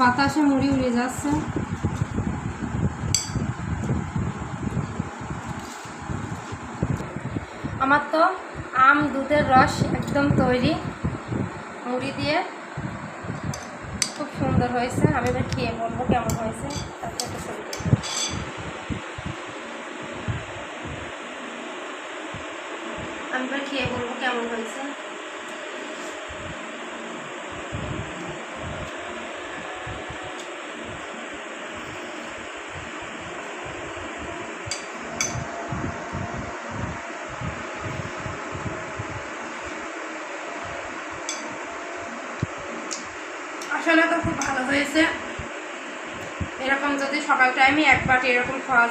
বাতাসে মুড়ি উড়ে যাচ্ছে। আমার তো আম দুধের রস একদম তৈরি, মুড়ি দিয়ে খুব সুন্দর হয়েছে। আমি এবার খেয়ে বলবো কেমন হয়েছে। তারপর একটা ছবি দেবো। আমি এবার খেয়ে বলবো কেমন হয়েছে। আসলে তো খুব ভালো হয়েছে। এরকম যদি সকাল টাইমে এক বাটি এরকম খাওয়া যায়।